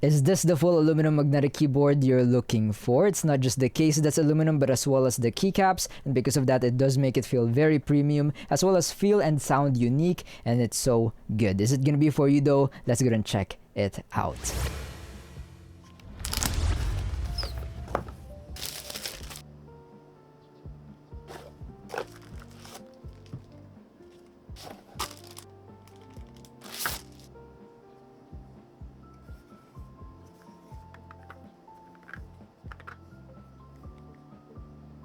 Is this the full aluminum magnetic keyboard you're looking for? It's not just the case that's aluminum, but as well as the keycaps, and because of that, it does make it feel very premium, as well as feel and sound unique, and it's so good. Is it gonna be for you though? Let's go and check it out.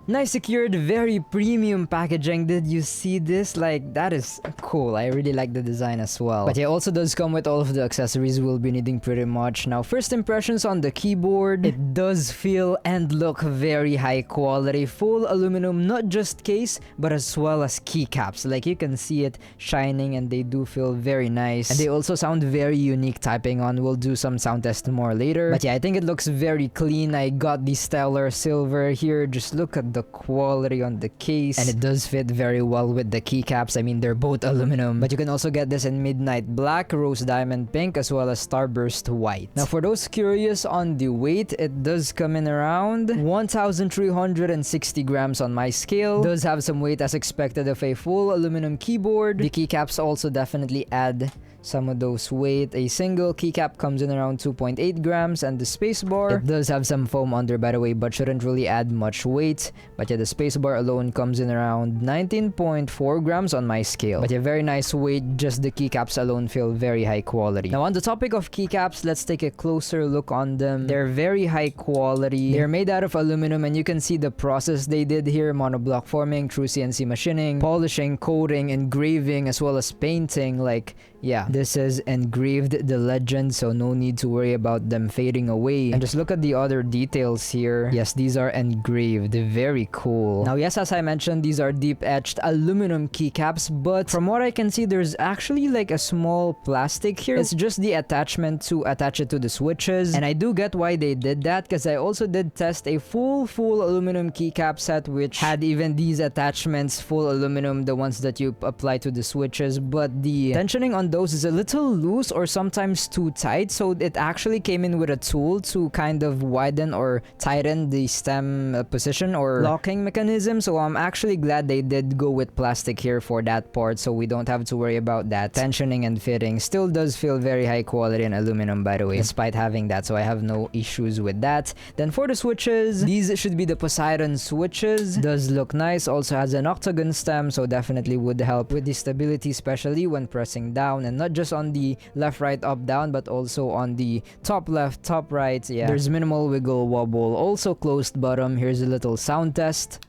Nice secured, very premium packaging. Did you see this? Like, that is cool. I really like the design as well. But it also does come with all of the accessories we'll be needing pretty much. Now, first impressions on the keyboard. It does feel and look very high quality. Full aluminum, not just case, but as well as keycaps. Like, you can see it shining and they do feel very nice. And they also sound very unique typing on. We'll do some sound test more later. But yeah, I think it looks very clean. I got the stellar silver here. Just look at the quality on the case, and it does fit very well with the keycaps. I mean, they're both aluminum, but you can also get this in midnight black, rose diamond pink, as well as starburst white. Now, for those curious on the weight, it does come in around 1,360 grams on my scale. Does have some weight as expected of a full aluminum keyboard. The keycaps also definitely add some of those weight. A single keycap comes in around 2.8 grams, and the spacebar, it does have some foam under, by the way, but shouldn't really add much weight. But yeah, the spacebar alone comes in around 19.4 grams on my scale. But yeah, very nice weight. Just the keycaps alone feel very high quality. Now, on the topic of keycaps, let's take a closer look on them. They're very high quality. They're made out of aluminum, and you can see the process they did here: monoblock forming, through CNC machining, polishing, coating, engraving, as well as painting. Like, yeah, this is engraved, the legend, so no need to worry about them fading away. And just look at the other details here. Yes, these are engraved. Very cool. Now, yes, as I mentioned, these are deep etched aluminum keycaps, but from what I can see, there's actually like a small plastic here. It's just the attachment to attach it to the switches, and I do get why they did that, because I also did test a full aluminum keycap set which had even these attachments, full aluminum, the ones that you apply to the switches, but the tensioning on those is a little loose or sometimes too tight, so it actually came in with a tool to kind of widen or tighten the stem position or locking mechanism. So I'm actually glad they did go with plastic here for that part, so we don't have to worry about that tensioning and fitting. Still does feel very high quality in aluminum, by the way, despite having that, so I have no issues with that. Then for the switches, these should be the Poseidon switches. Does look nice. Also has an octagon stem, so definitely would help with the stability, especially when pressing down, and not just on the left, right, up, down, but also on the top left, top right. Yeah, there's minimal wiggle wobble. Also closed bottom. Here's a little sound test.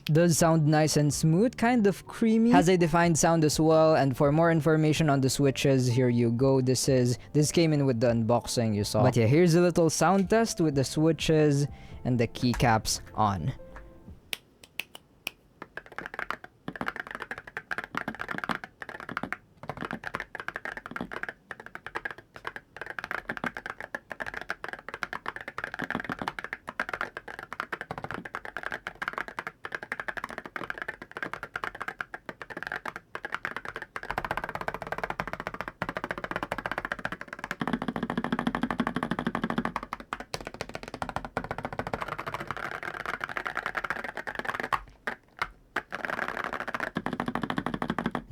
Does sound nice and smooth, kind of creamy. Has a defined sound as well. And for more information on the switches, here you go. This came in with the unboxing you saw. But yeah, here's a little sound test with the switches and the keycaps on.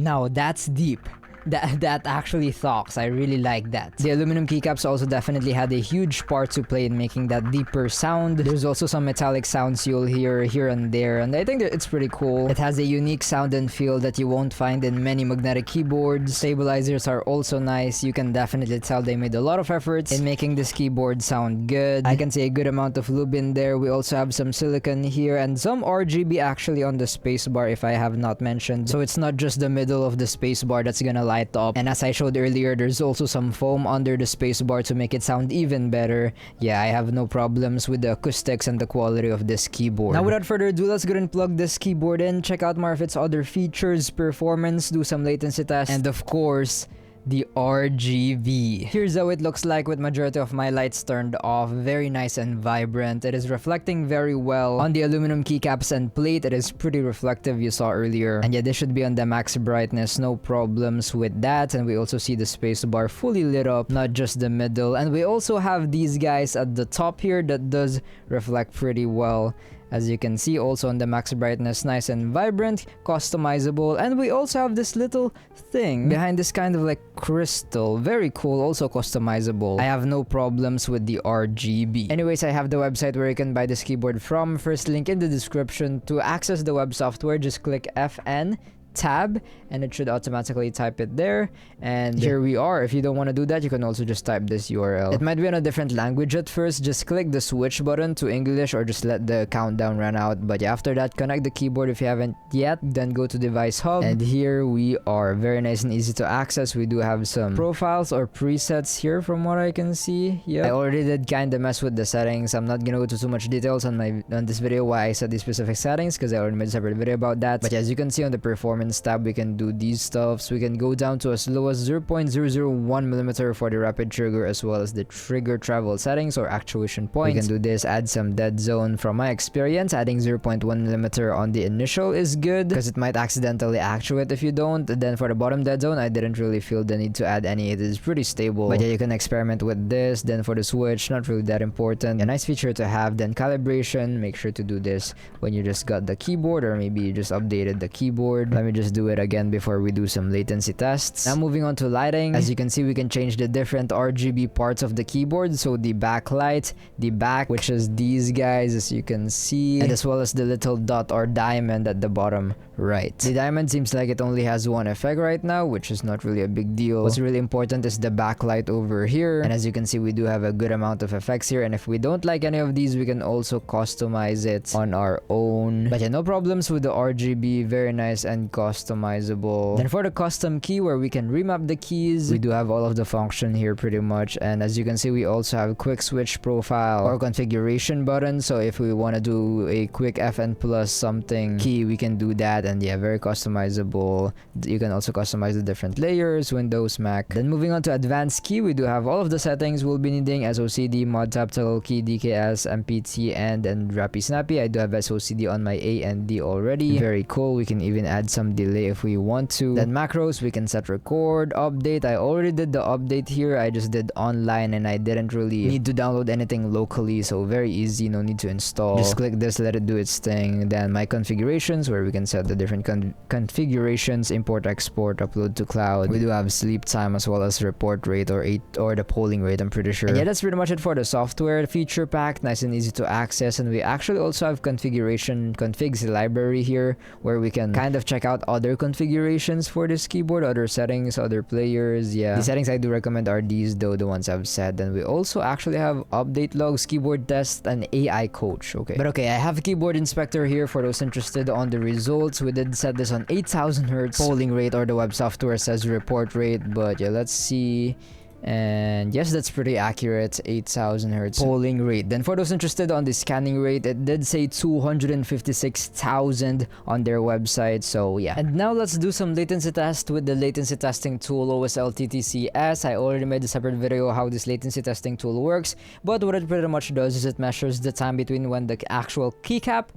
Now that's deep. That actually talks. I really like that. The aluminum keycaps also definitely had a huge part to play in making that deeper sound. There's also some metallic sounds you'll hear here and there, and I think that it's pretty cool. It has a unique sound and feel that you won't find in many magnetic keyboards. Stabilizers are also nice. You can definitely tell they made a lot of efforts in making this keyboard sound good. I can see a good amount of lube in there. We also have some silicone here and some RGB actually on the spacebar, if I have not mentioned. So it's not just the middle of the spacebar that's gonna light up. And as I showed earlier, there's also some foam under the spacebar to make it sound even better. Yeah, I have no problems with the acoustics and the quality of this keyboard. Now, without further ado, let's go and plug this keyboard in, check out more of its other features, performance, do some latency tests, and of course, the RGB. Here's how it looks like with majority of my lights turned off. Very nice and vibrant. It is reflecting very well on the aluminum keycaps and plate. It is pretty reflective, you saw earlier. And yeah, this should be on the max brightness, no problems with that. And we also see the space bar fully lit up, not just the middle. And we also have these guys at the top here that does reflect pretty well. As you can see, also on the max brightness, nice and vibrant, customizable. And we also have this little thing behind this kind of like crystal. Very cool, also customizable. I have no problems with the RGB. Anyways, I have the website where you can buy this keyboard from. First link in the description. To access the web software, just click FN tab and it should automatically type it there, and here we are. If you don't want to do that, you can also just type this URL. It might be on a different language at first. Just click the switch button to English or just let the countdown run out. But yeah, after that, connect the keyboard if you haven't yet, then go to device hub, and here we are. Very nice and easy to access. We do have some profiles or presets here from what I can see. Yeah, I already did kind of mess with the settings. I'm not gonna go to too much details on this video why I set these specific settings, because I already made a separate video about that. But yeah, as you can see on the performance tab, we can do these stuffs. We can go down to as low as 0.001mm for the rapid trigger, as well as the trigger travel settings or actuation point. We can do this, add some dead zone. From my experience, adding 0.1mm on the initial is good, because it might accidentally actuate if you don't. Then for the bottom dead zone, I didn't really feel the need to add any. It is pretty stable. But yeah, you can experiment with this. Then for the switch, not really that important. A nice feature to have. Then calibration, make sure to do this when you just got the keyboard, or maybe you just updated the keyboard. Let me just do it again before we do some latency tests. Now moving on to lighting. As you can see, we can change the different RGB parts of the keyboard. So the backlight, the back, which is these guys, as you can see, and as well as the little dot or diamond at the bottom right. The diamond seems like it only has one effect right now, which is not really a big deal. What's really important is the backlight over here, and as you can see, we do have a good amount of effects here. And if we don't like any of these, we can also customize it on our own. But yeah, no problems with the RGB. Very nice and customizable. Then for the custom key, where we can remap the keys, we do have all of the function here pretty much. And as you can see, we also have quick switch profile or configuration button. So if we want to do a quick FN plus something key, we can do that. And yeah, very customizable. You can also customize the different layers, Windows, Mac. Then moving on to advanced key, we do have all of the settings we'll be needing: SOCD, mod tap, toggle key, DKS, MPT, and Rappy Snappy. I do have SOCD on my A and D already. Very cool. We can even add some delay if we want to. Then macros, we can set record, update. I already did the update here. I just did online and I didn't really need to download anything locally, so very easy, no need to install. Just click this, let it do its thing. Then my configurations, where we can set the different configurations: import, export, upload to cloud. We do have sleep time as well as report rate or the polling rate, I'm pretty sure. And yeah, that's pretty much it for the software feature pack. Nice and easy to access. And we actually also have configuration configs library here, where we can kind of check out other configurations for this keyboard, other settings, other players. Yeah, the settings I do recommend are these though, the ones I've said. Then we also actually have update logs, keyboard test, and AI coach. Okay, but okay, I have a keyboard inspector here for those interested on the results. We did set this on 8000 hertz polling rate, or the web software says report rate. But yeah, let's see. And yes, that's pretty accurate, 8000 hertz polling rate. Then for those interested on the scanning rate, it did say 256,000 on their website. So yeah, and now let's do some latency test with the latency testing tool OSLTTCS. I already made a separate video how this latency testing tool works, but what it pretty much does is it measures the time between when the actual keycap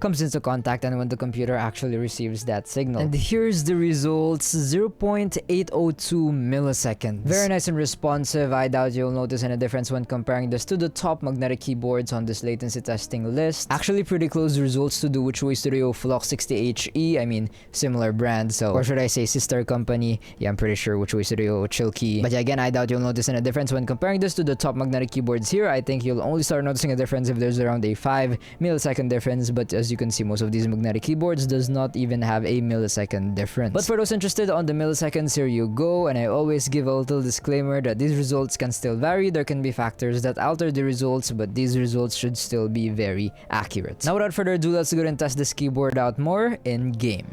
comes into contact and when the computer actually receives that signal. And here's the results: 0.802 milliseconds. Very nice and responsive. I doubt you'll notice any difference when comparing this to the top magnetic keyboards on this latency testing list. Actually pretty close results to the Wuchuy Studio Flock 60HE. I mean, similar brand, so, or should I say sister company. Yeah, I'm pretty sure Wuchuy Studio Chilkey. But yeah, again, I doubt you'll notice any difference when comparing this to the top magnetic keyboards here. I think you'll only start noticing a difference if there's around a 5 millisecond difference. But as you can see, most of these magnetic keyboards does not even have a millisecond difference. But for those interested on the milliseconds, here you go. And I always give a little disclaimer that these results can still vary. There can be factors that alter the results, but these results should still be very accurate. Now without further ado, let's go and test this keyboard out more in game.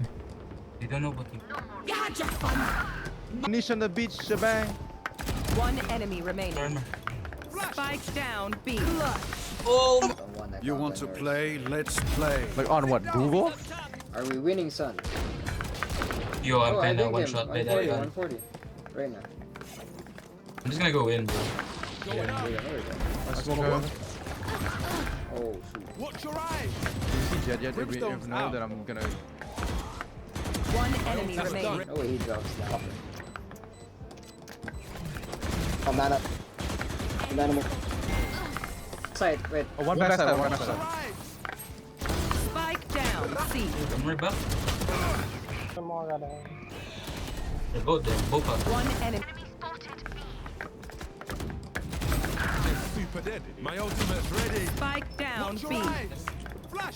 You don't know what you... Niche on the beach, shebang. One enemy remaining. Spike down, B. Oh! You want to play? Let's play. Like on what, Google? Are we winning, son? Yo, I'm kinda one shot by that gun. 140. Right now. I'm just gonna go in, bro. Let's go. Oh, shoot. Watch your eyes. You see Jet yet? If you know that I'm gonna... One enemy remaining. Oh, he drops down. Oh, man up. Animal. Side, wait. Oh, one backside, one backside. Spike down. C. Don't worry about. They're both there, both up. One enemy. Super dead. My ultimate's ready. Spike down. Watch B. your eyes. Flash.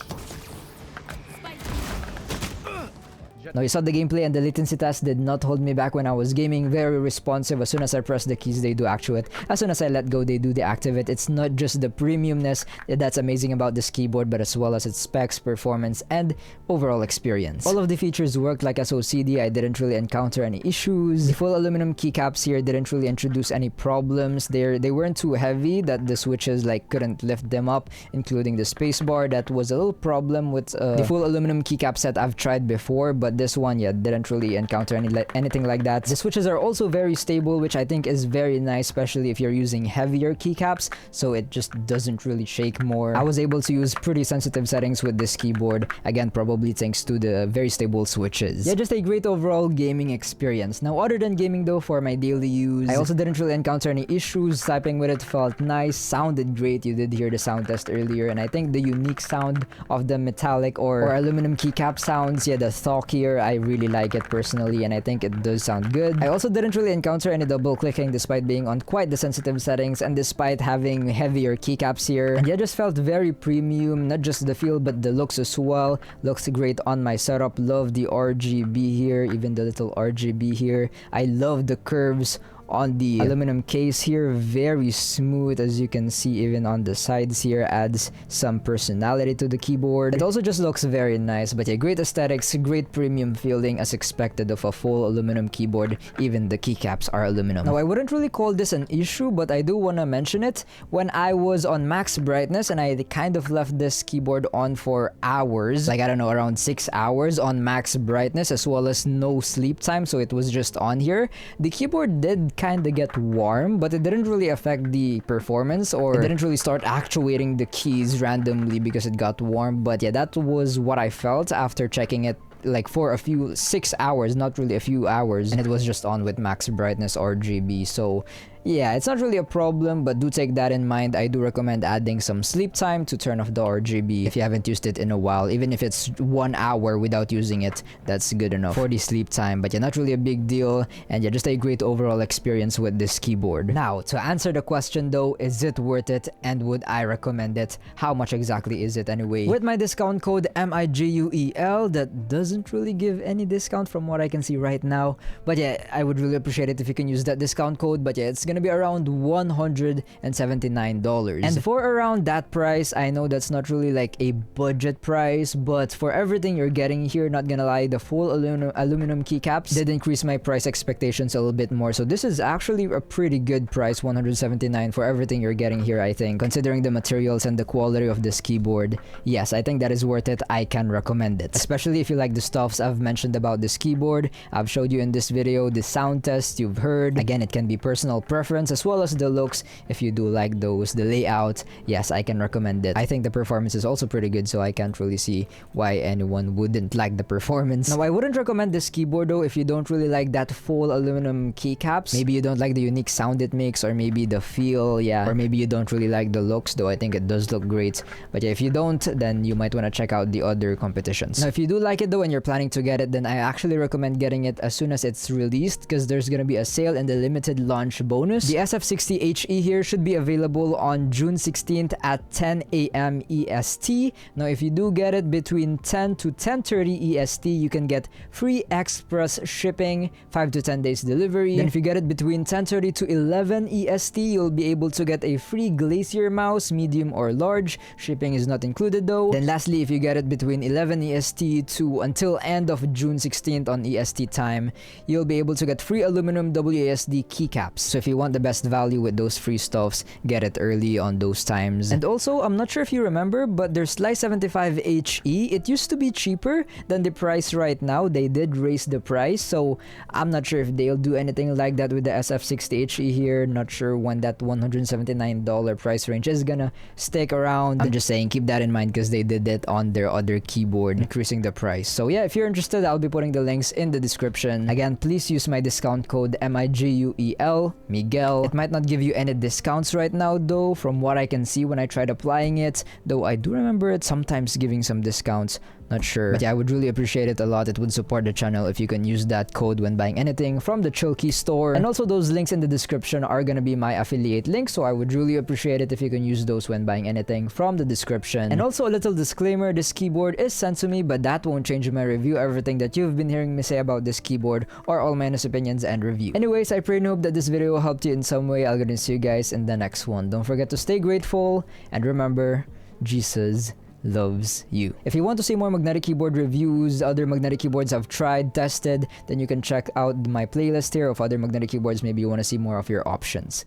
Now you saw the gameplay and the latency test did not hold me back when I was gaming. Very responsive. As soon as I press the keys, they do actuate. As soon as I let go, they do deactivate. It's not just the premiumness that's amazing about this keyboard, but as well as its specs, performance, and overall experience. All of the features worked like SOCD. I didn't really encounter any issues. The full aluminum keycaps here didn't really introduce any problems. They weren't too heavy that the switches like couldn't lift them up, including the spacebar. That was a little problem with the full aluminum keycap set I've tried before, but this one, yeah, didn't really encounter anything like that. The switches are also very stable, which I think is very nice, especially if you're using heavier keycaps, so it just doesn't really shake more. I was able to use pretty sensitive settings with this keyboard, again, probably thanks to the very stable switches. Yeah, just a great overall gaming experience. Now, other than gaming though, for my daily use, I also didn't really encounter any issues. Typing with it felt nice, sounded great. You did hear the sound test earlier, and I think the unique sound of the metallic or aluminum keycap sounds, yeah, the thok here, I really like it personally, and I think it does sound good. I also didn't really encounter any double clicking despite being on quite the sensitive settings and despite having heavier keycaps here. And yeah, just felt very premium, not just the feel but the looks as well. Looks great on my setup. Love the RGB here, even the little RGB here. I love the curves on the aluminum case here. Very smooth, as you can see. Even on the sides here, adds some personality to the keyboard. It also just looks very nice. But yeah, great aesthetics, great premium feeling as expected of a full aluminum keyboard. Even the keycaps are aluminum. Now, I wouldn't really call this an issue, but I do want to mention it. When I was on max brightness and I kind of left this keyboard on for hours, like I don't know, around 6 hours on max brightness, as well as no sleep time, so it was just on here, the keyboard did kind of get warm, but it didn't really affect the performance, or it didn't really start actuating the keys randomly because it got warm. But yeah, that was what I felt after checking it like for a few 6 hours, not really a few hours, and it was just on with max brightness RGB. So yeah, it's not really a problem, but do take that in mind. I do recommend adding some sleep time to turn off the RGB if you haven't used it in a while. Even if it's 1 hour without using it, that's good enough for the sleep time. But yeah, not really a big deal, and yeah, just a great overall experience with this keyboard. Now, to answer the question though, is it worth it and would I recommend it? How much exactly is it anyway? With my discount code MIGUEL, that doesn't really give any discount from what I can see right now. But yeah, I would really appreciate it if you can use that discount code. But yeah, it's gonna be around $179, and for around that price, I know that's not really like a budget price, but for everything you're getting here, not gonna lie, the full aluminum keycaps did increase my price expectations a little bit more. So this is actually a pretty good price, $179 for everything you're getting here. I think, considering the materials and the quality of this keyboard, yes, I think that is worth it. I can recommend it, especially if you like the stuffs I've mentioned about this keyboard. I've showed you in this video the sound test you've heard. Again, it can be personal preference as well as the looks if you do like those. The layout, yes, I can recommend it. I think the performance is also pretty good, so I can't really see why anyone wouldn't like the performance. Now, I wouldn't recommend this keyboard though if you don't really like that full aluminum keycaps. Maybe you don't like the unique sound it makes, or maybe the feel, yeah, or maybe you don't really like the looks, though I think it does look great. But yeah, if you don't, then you might want to check out the other competitions. Now, if you do like it though and you're planning to get it, then I actually recommend getting it as soon as it's released, because there's gonna be a sale and the limited launch bonus. The SF60 HE here should be available on June 16th at 10 a.m. EST. Now, if you do get it between 10 to 10:30 EST, you can get free express shipping, 5 to 10 days delivery. Then if you get it between 10:30 to 11 EST, you'll be able to get a free Glacier mouse, medium or large. Shipping is not included though. Then lastly, if you get it between 11 EST to until end of June 16th on EST time, you'll be able to get free aluminum WASD keycaps. So if you want want the best value with those free stuffs, get it early on those times. And also, I'm not sure if you remember, but their Slice 75HE, it used to be cheaper than the price right now. They did raise the price, so I'm not sure if they'll do anything like that with the SF60HE here. Not sure when that $179 price range is gonna stick around. I'm just saying, keep that in mind because they did it on their other keyboard, increasing the price. So yeah, if you're interested, I'll be putting the links in the description. Again, please use my discount code MIGUEL, Miguel. It might not give you any discounts right now though, from what I can see when I tried applying it, though I do remember it sometimes giving some discounts. Not sure. But yeah, I would really appreciate it a lot. It would support the channel if you can use that code when buying anything from the Chilkey store. And also those links in the description are gonna be my affiliate links, so I would really appreciate it if you can use those when buying anything from the description. And also a little disclaimer, this keyboard is sent to me, but that won't change my review. Everything that you've been hearing me say about this keyboard are all my honest opinions and review. Anyways, I pray and hope that this video helped you in some way. I'll gonna see you guys in the next one. Don't forget to stay grateful and remember, Jesus loves you. If you want to see more magnetic keyboard reviews, other magnetic keyboards I've tried, tested, then you can check out my playlist here of other magnetic keyboards. Maybe you want to see more of your options.